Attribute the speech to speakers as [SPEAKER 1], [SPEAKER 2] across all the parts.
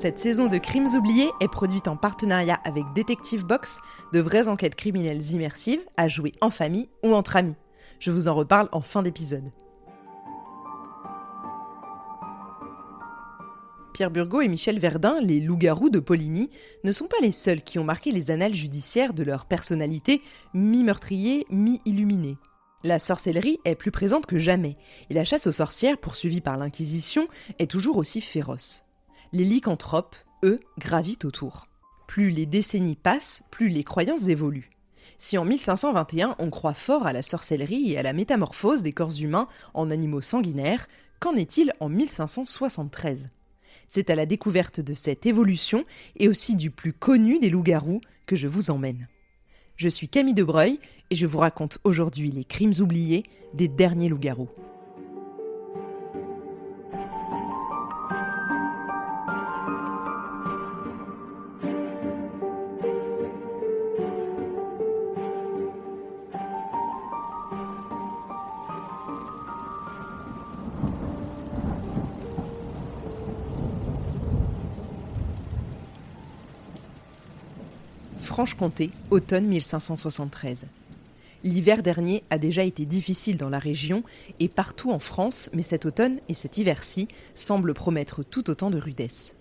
[SPEAKER 1] Cette saison de Crimes oubliés est produite en partenariat avec Detective Box, de vraies enquêtes criminelles immersives à jouer en famille ou entre amis. Je vous en reparle en fin d'épisode. Pierre Burgot et Michel Verdun, les loups-garous de Poligny, ne sont pas les seuls qui ont marqué les annales judiciaires de leur personnalité mi-meurtrier, mi-illuminée. La sorcellerie est plus présente que jamais, et la chasse aux sorcières, poursuivie par l'Inquisition, est toujours aussi féroce. Les lycanthropes, eux, gravitent autour. Plus les décennies passent, plus les croyances évoluent. Si en 1521 on croit fort à la sorcellerie et à la métamorphose des corps humains en animaux sanguinaires, qu'en est-il en 1573 ? C'est à la découverte de cette évolution et aussi du plus connu des loups-garous que je vous emmène. Je suis Camille Debreuil et je vous raconte aujourd'hui les crimes oubliés des derniers loups-garous. Franche-Comté, automne 1573. L'hiver dernier a déjà été difficile dans la région et partout en France, mais cet automne et cet hiver-ci semblent promettre tout autant de rudesse.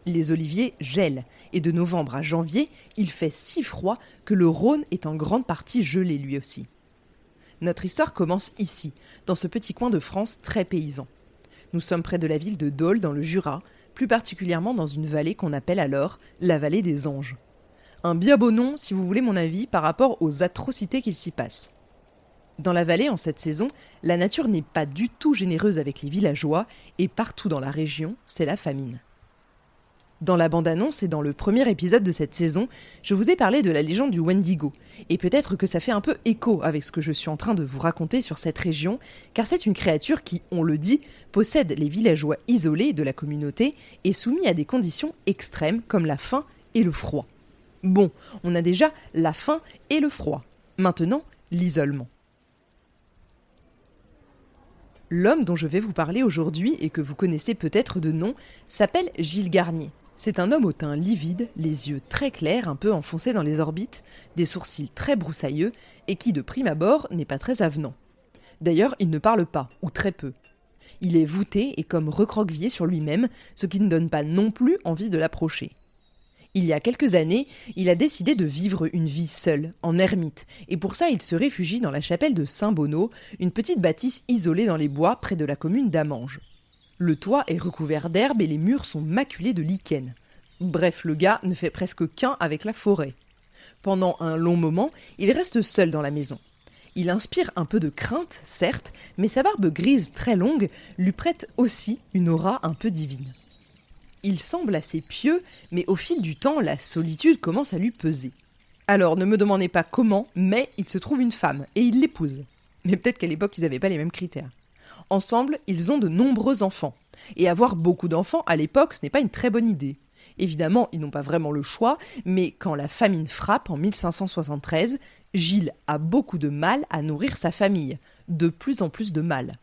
[SPEAKER 1] Les oliviers gèlent et de novembre à janvier, il fait si froid que le Rhône est en grande partie gelé lui aussi. Notre histoire commence ici, dans ce petit coin de France très paysan. Nous sommes près de la ville de Dole dans le Jura, plus particulièrement dans une vallée qu'on appelle alors la vallée des Anges. Un bien beau nom, si vous voulez mon avis, par rapport aux atrocités qu'il s'y passe. Dans la vallée, en cette saison, la nature n'est pas du tout généreuse avec les villageois, et partout dans la région, c'est la famine. Dans la bande-annonce et dans le premier épisode de cette saison, je vous ai parlé de la légende du Wendigo, et peut-être que ça fait un peu écho avec ce que je suis en train de vous raconter sur cette région, car c'est une créature qui, on le dit, possède les villageois isolés de la communauté et soumis à des conditions extrêmes comme la faim et le froid. Bon, on a déjà la faim et le froid. Maintenant, l'isolement. L'homme dont je vais vous parler aujourd'hui et que vous connaissez peut-être de nom s'appelle Gilles Garnier. C'est un homme au teint livide, les yeux très clairs, un peu enfoncés dans les orbites, des sourcils très broussailleux et qui, de prime abord, n'est pas très avenant. D'ailleurs, il ne parle pas, ou très peu. Il est voûté et comme recroquevillé sur lui-même, ce qui ne donne pas non plus envie de l'approcher. Il y a quelques années, il a décidé de vivre une vie seule, en ermite, et pour ça il se réfugie dans la chapelle de Saint-Bonneau, une petite bâtisse isolée dans les bois près de la commune d'Amanges. Le toit est recouvert d'herbe et les murs sont maculés de lichen. Bref, le gars ne fait presque qu'un avec la forêt. Pendant un long moment, il reste seul dans la maison. Il inspire un peu de crainte, certes, mais sa barbe grise très longue lui prête aussi une aura un peu divine. Il semble assez pieux, mais au fil du temps, la solitude commence à lui peser. Alors, ne me demandez pas comment, mais il se trouve une femme, et il l'épouse. Mais peut-être qu'à l'époque, ils n'avaient pas les mêmes critères. Ensemble, ils ont de nombreux enfants. Et avoir beaucoup d'enfants, à l'époque, ce n'est pas une très bonne idée. Évidemment, ils n'ont pas vraiment le choix, mais quand la famine frappe en 1573, Gilles a beaucoup de mal à nourrir sa famille. De plus en plus de mal.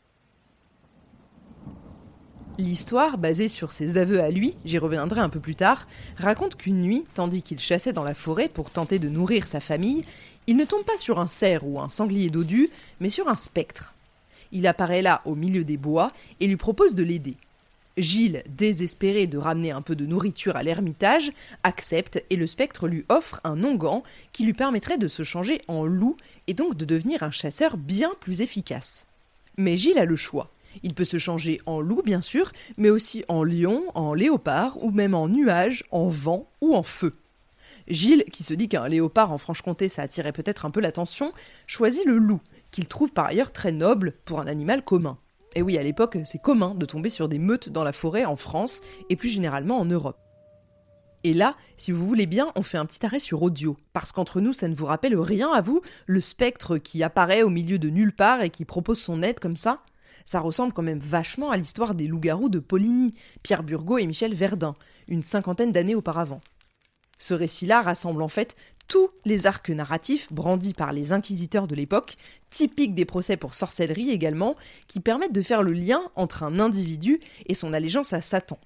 [SPEAKER 1] L'histoire, basée sur ses aveux à lui, j'y reviendrai un peu plus tard, raconte qu'une nuit, tandis qu'il chassait dans la forêt pour tenter de nourrir sa famille, il ne tombe pas sur un cerf ou un sanglier dodu, mais sur un spectre. Il apparaît là au milieu des bois et lui propose de l'aider. Gilles, désespéré de ramener un peu de nourriture à l'ermitage, accepte et le spectre lui offre un onguent qui lui permettrait de se changer en loup et donc de devenir un chasseur bien plus efficace. Mais Gilles a le choix. Il peut se changer en loup, bien sûr, mais aussi en lion, en léopard, ou même en nuage, en vent ou en feu. Gilles, qui se dit qu'un léopard en Franche-Comté, ça attirait peut-être un peu l'attention, choisit le loup, qu'il trouve par ailleurs très noble pour un animal commun. Et oui, à l'époque, c'est commun de tomber sur des meutes dans la forêt en France, et plus généralement en Europe. Et là, si vous voulez bien, on fait un petit arrêt sur audio, parce qu'entre nous, ça ne vous rappelle rien à vous, le spectre qui apparaît au milieu de nulle part et qui propose son aide comme ça ? Ça ressemble quand même vachement à l'histoire des loups-garous de Poligny, Pierre Burgot et Michel Verdun, une 50aine d'années auparavant. Ce récit-là rassemble en fait tous les arcs narratifs brandis par les inquisiteurs de l'époque, typiques des procès pour sorcellerie également, qui permettent de faire le lien entre un individu et son allégeance à Satan.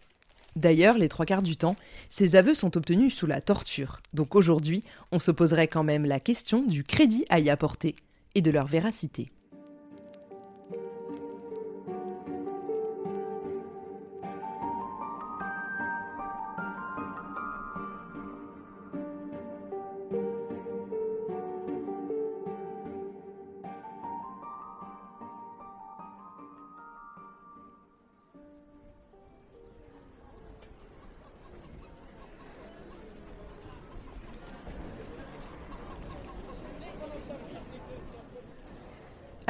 [SPEAKER 1] D'ailleurs, les trois quarts du temps, ces aveux sont obtenus sous la torture. Donc aujourd'hui, on se poserait quand même la question du crédit à y apporter et de leur véracité.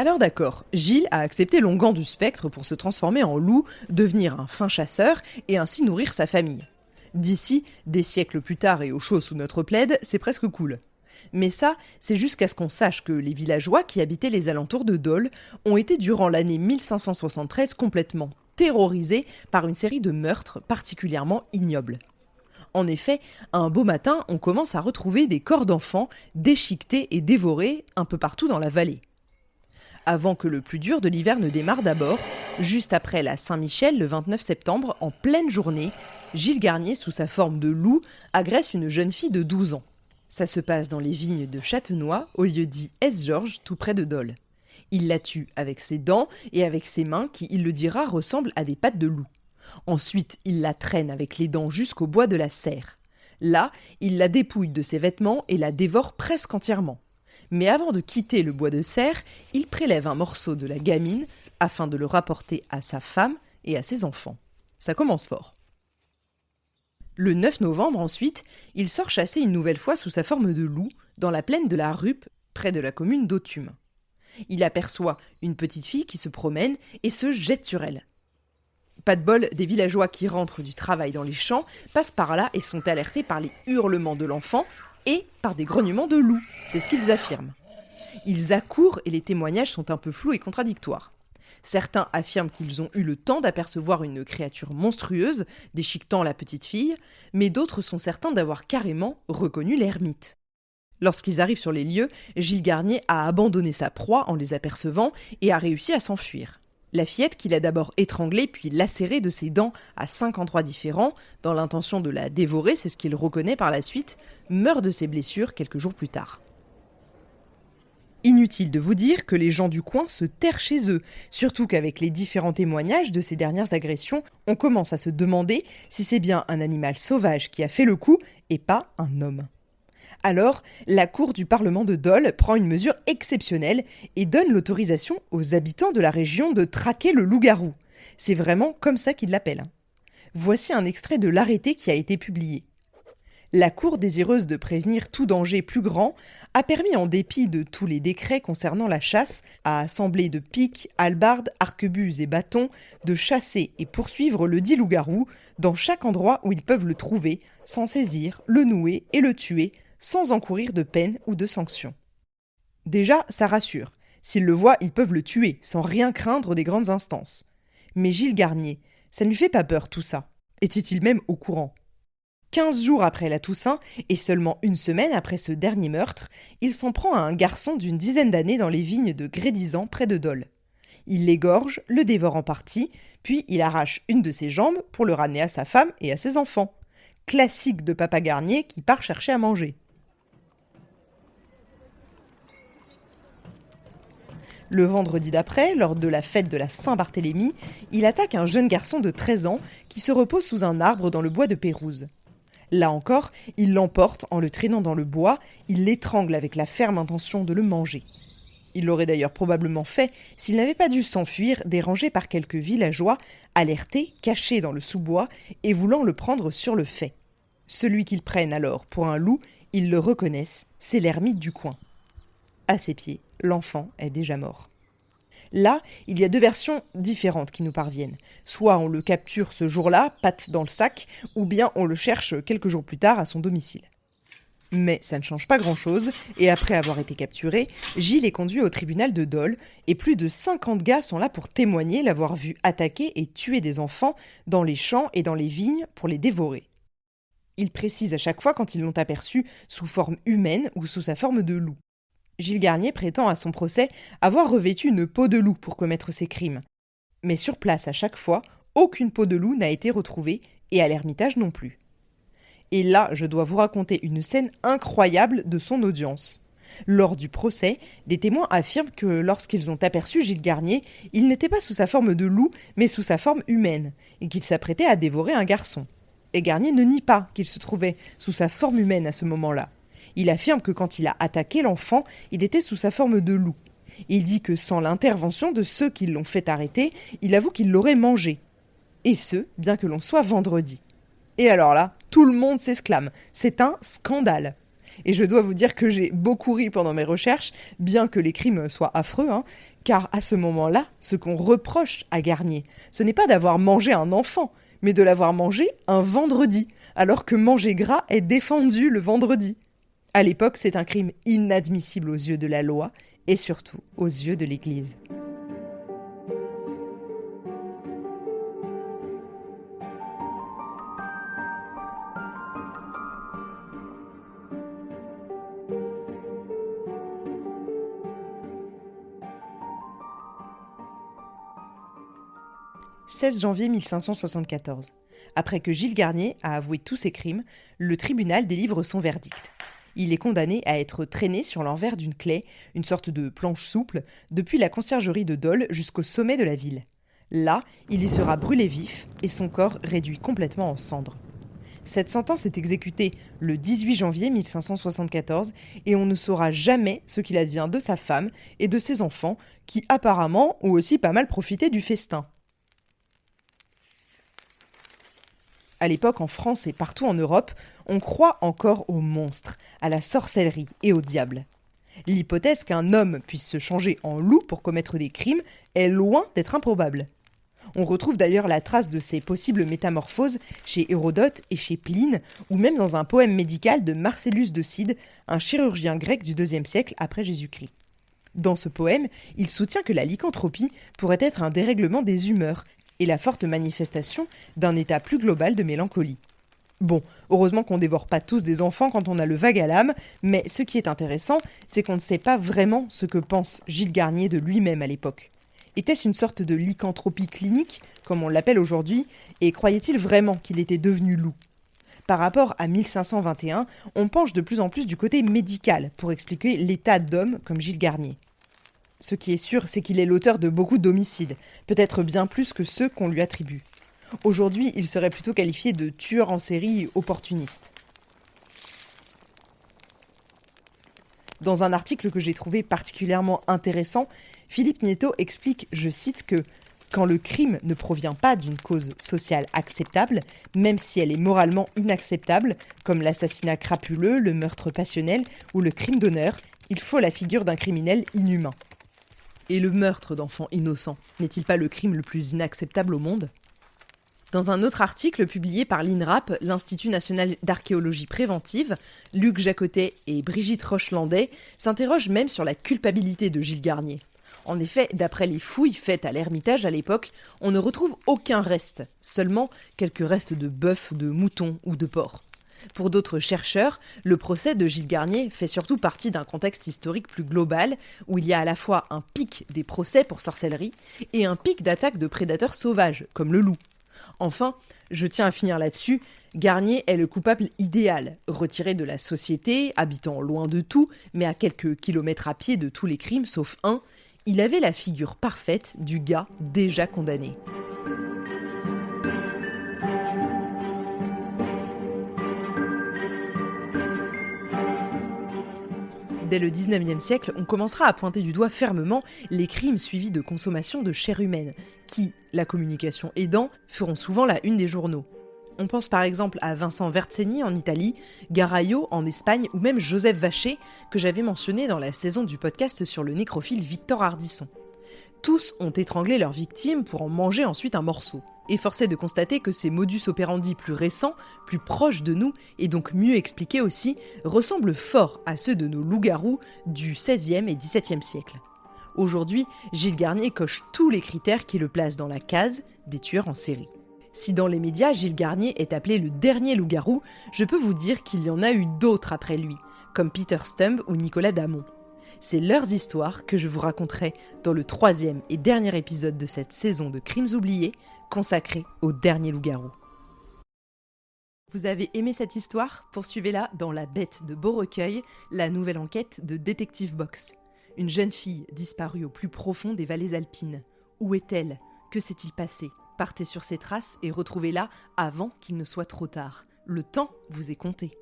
[SPEAKER 1] Alors d'accord, Gilles a accepté l'onguent du spectre pour se transformer en loup, devenir un fin chasseur et ainsi nourrir sa famille. D'ici, des siècles plus tard et au chaud sous notre plaide, c'est presque cool. Mais ça, c'est jusqu'à ce qu'on sache que les villageois qui habitaient les alentours de Dole ont été durant l'année 1573 complètement terrorisés par une série de meurtres particulièrement ignobles. En effet, un beau matin, on commence à retrouver des corps d'enfants déchiquetés et dévorés un peu partout dans la vallée. Avant que le plus dur de l'hiver ne démarre d'abord, juste après la Saint-Michel le 29 septembre, en pleine journée, Gilles Garnier, sous sa forme de loup, agresse une jeune fille de 12 ans. Ça se passe dans les vignes de Châtenois, au lieu-dit Es-Georges, tout près de Dole. Il la tue avec ses dents et avec ses mains qui, il le dira, ressemblent à des pattes de loup. Ensuite, il la traîne avec les dents jusqu'au bois de la serre. Là, il la dépouille de ses vêtements et la dévore presque entièrement. Mais avant de quitter le bois de serre, il prélève un morceau de la gamine afin de le rapporter à sa femme et à ses enfants. Ça commence fort. Le 9 novembre ensuite, il sort chasser une nouvelle fois sous sa forme de loup dans la plaine de la Ruppe, près de la commune d'Authume. Il aperçoit une petite fille qui se promène et se jette sur elle. Pas de bol, des villageois qui rentrent du travail dans les champs passent par là et sont alertés par les hurlements de l'enfant et par des grognements de loup, c'est ce qu'ils affirment. Ils accourent et les témoignages sont un peu flous et contradictoires. Certains affirment qu'ils ont eu le temps d'apercevoir une créature monstrueuse déchiquetant la petite fille, mais d'autres sont certains d'avoir carrément reconnu l'ermite. Lorsqu'ils arrivent sur les lieux, Gilles Garnier a abandonné sa proie en les apercevant et a réussi à s'enfuir. La fillette, qu'il a d'abord étranglée puis lacérée de ses dents à 5 endroits différents, dans l'intention de la dévorer, c'est ce qu'il reconnaît par la suite, meurt de ses blessures quelques jours plus tard. Inutile de vous dire que les gens du coin se terrent chez eux, surtout qu'avec les différents témoignages de ces dernières agressions, on commence à se demander si c'est bien un animal sauvage qui a fait le coup et pas un homme. Alors, la Cour du Parlement de Dole prend une mesure exceptionnelle et donne l'autorisation aux habitants de la région de traquer le loup-garou. C'est vraiment comme ça qu'ils l'appellent. Voici un extrait de l'arrêté qui a été publié. La Cour, désireuse de prévenir tout danger plus grand, a permis, en dépit de tous les décrets concernant la chasse, à assembler de piques, hallebardes, arquebuses et bâtons, de chasser et poursuivre le dit loup-garou dans chaque endroit où ils peuvent le trouver, sans saisir, le nouer et le tuer, sans encourir de peine ou de sanction. Déjà, ça rassure. S'ils le voient, ils peuvent le tuer, sans rien craindre des grandes instances. Mais Gilles Garnier, ça ne lui fait pas peur tout ça. Était-il même au courant ? 15 jours après la Toussaint, et seulement une semaine après ce dernier meurtre, il s'en prend à un garçon d'une dizaine d'années dans les vignes de Grédizan près de Dole. Il l'égorge, le dévore en partie, puis il arrache une de ses jambes pour le ramener à sa femme et à ses enfants. Classique de Papa Garnier qui part chercher à manger. Le vendredi d'après, lors de la fête de la Saint-Barthélemy, il attaque un jeune garçon de 13 ans qui se repose sous un arbre dans le bois de Pérouse. Là encore, il l'emporte en le traînant dans le bois, il l'étrangle avec la ferme intention de le manger. Il l'aurait d'ailleurs probablement fait s'il n'avait pas dû s'enfuir, dérangé par quelques villageois, alertés, cachés dans le sous-bois et voulant le prendre sur le fait. Celui qu'ils prennent alors pour un loup, ils le reconnaissent, c'est l'ermite du coin. À ses pieds, l'enfant est déjà mort. Là, il y a deux versions différentes qui nous parviennent. Soit on le capture ce jour-là, patte dans le sac, ou bien on le cherche quelques jours plus tard à son domicile. Mais ça ne change pas grand-chose, et après avoir été capturé, Gilles est conduit au tribunal de Dole, et plus de 50 gars sont là pour témoigner l'avoir vu attaquer et tuer des enfants dans les champs et dans les vignes pour les dévorer. Ils précisent à chaque fois quand ils l'ont aperçu sous forme humaine ou sous sa forme de loup. Gilles Garnier prétend à son procès avoir revêtu une peau de loup pour commettre ses crimes. Mais sur place, à chaque fois, aucune peau de loup n'a été retrouvée et à l'Ermitage non plus. Et là, je dois vous raconter une scène incroyable de son audience. Lors du procès, des témoins affirment que lorsqu'ils ont aperçu Gilles Garnier, il n'était pas sous sa forme de loup, mais sous sa forme humaine, et qu'il s'apprêtait à dévorer un garçon. Et Garnier ne nie pas qu'il se trouvait sous sa forme humaine à ce moment-là. Il affirme que quand il a attaqué l'enfant, il était sous sa forme de loup. Il dit que sans l'intervention de ceux qui l'ont fait arrêter, il avoue qu'il l'aurait mangé. Et ce, bien que l'on soit vendredi. Et alors là, tout le monde s'exclame. C'est un scandale. Et je dois vous dire que j'ai beaucoup ri pendant mes recherches, bien que les crimes soient affreux, car à ce moment-là, ce qu'on reproche à Garnier, ce n'est pas d'avoir mangé un enfant, mais de l'avoir mangé un vendredi, alors que manger gras est défendu le vendredi. À l'époque, c'est un crime inadmissible aux yeux de la loi, et surtout aux yeux de l'Église. 16 janvier 1574. Après que Gilles Garnier a avoué tous ses crimes, le tribunal délivre son verdict. Il est condamné à être traîné sur l'envers d'une claie, une sorte de planche souple, depuis la conciergerie de Dole jusqu'au sommet de la ville. Là, il y sera brûlé vif et son corps réduit complètement en cendres. Cette sentence est exécutée le 18 janvier 1574 et on ne saura jamais ce qu'il advient de sa femme et de ses enfants qui apparemment ont aussi pas mal profité du festin. À l'époque, en France et partout en Europe, on croit encore aux monstres, à la sorcellerie et au diable. L'hypothèse qu'un homme puisse se changer en loup pour commettre des crimes est loin d'être improbable. On retrouve d'ailleurs la trace de ces possibles métamorphoses chez Hérodote et chez Pline, ou même dans un poème médical de Marcellus de Cide, un chirurgien grec du IIe siècle après Jésus-Christ. Dans ce poème, il soutient que la lycanthropie pourrait être un dérèglement des humeurs et la forte manifestation d'un état plus global de mélancolie. Bon, heureusement qu'on ne dévore pas tous des enfants quand on a le vague à l'âme, mais ce qui est intéressant, c'est qu'on ne sait pas vraiment ce que pense Gilles Garnier de lui-même à l'époque. Était-ce une sorte de lycanthropie clinique, comme on l'appelle aujourd'hui, et croyait-il vraiment qu'il était devenu loup ? Par rapport à 1521, on penche de plus en plus du côté médical pour expliquer l'état d'homme comme Gilles Garnier. Ce qui est sûr, c'est qu'il est l'auteur de beaucoup d'homicides, peut-être bien plus que ceux qu'on lui attribue. Aujourd'hui, il serait plutôt qualifié de tueur en série opportuniste. Dans un article que j'ai trouvé particulièrement intéressant, Philippe Nieto explique, je cite, que « quand le crime ne provient pas d'une cause sociale acceptable, même si elle est moralement inacceptable, comme l'assassinat crapuleux, le meurtre passionnel ou le crime d'honneur, il faut la figure d'un criminel inhumain. » Et le meurtre d'enfants innocents n'est-il pas le crime le plus inacceptable au monde ? Dans un autre article publié par l'INRAP, l'Institut national d'archéologie préventive, Luc Jacotet et Brigitte Rochelandais s'interrogent même sur la culpabilité de Gilles Garnier. En effet, d'après les fouilles faites à l'Ermitage à l'époque, on ne retrouve aucun reste, seulement quelques restes de bœuf, de mouton ou de porc. Pour d'autres chercheurs, le procès de Gilles Garnier fait surtout partie d'un contexte historique plus global, où il y a à la fois un pic des procès pour sorcellerie et un pic d'attaques de prédateurs sauvages, comme le loup. Enfin, je tiens à finir là-dessus, Garnier est le coupable idéal, retiré de la société, habitant loin de tout, mais à quelques kilomètres à pied de tous les crimes sauf un, il avait la figure parfaite du gars déjà condamné. Dès le XIXe siècle, on commencera à pointer du doigt fermement les crimes suivis de consommation de chair humaine, qui, la communication aidant, feront souvent la une des journaux. On pense par exemple à Vincent Verzenni en Italie, Garayo en Espagne ou même Joseph Vacher, que j'avais mentionné dans la saison du podcast sur le nécrophile Victor Hardisson. Tous ont étranglé leurs victimes pour en manger ensuite un morceau. Et force est de constater que ces modus operandi plus récents, plus proches de nous, et donc mieux expliqués aussi, ressemblent fort à ceux de nos loups-garous du XVIe et XVIIe siècle. Aujourd'hui, Gilles Garnier coche tous les critères qui le placent dans la case des tueurs en série. Si dans les médias, Gilles Garnier est appelé le dernier loup-garou, je peux vous dire qu'il y en a eu d'autres après lui, comme Peter Stump ou Nicolas Damon. C'est leurs histoires que je vous raconterai dans le 3e et dernier épisode de cette saison de Crimes oubliés, consacré au dernier loup-garou. Vous avez aimé cette histoire? Poursuivez-la dans La Bête de Beaurecueil, la nouvelle enquête de Détective Box. Une jeune fille disparue au plus profond des vallées alpines. Où est-elle? Que s'est-il passé? Partez sur ses traces et retrouvez-la avant qu'il ne soit trop tard. Le temps vous est compté.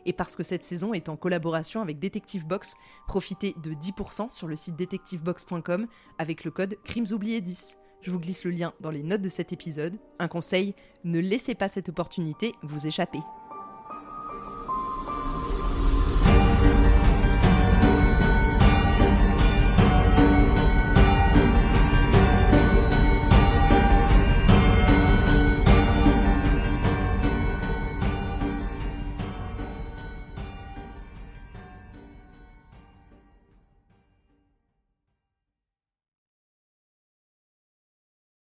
[SPEAKER 1] Et parce que cette saison est en collaboration avec Détective Box, profitez de 10% sur le site detectivebox.com avec le code CRIMESOUBLIÉS10. Je vous glisse le lien dans les notes de cet épisode. Un conseil, ne laissez pas cette opportunité vous échapper.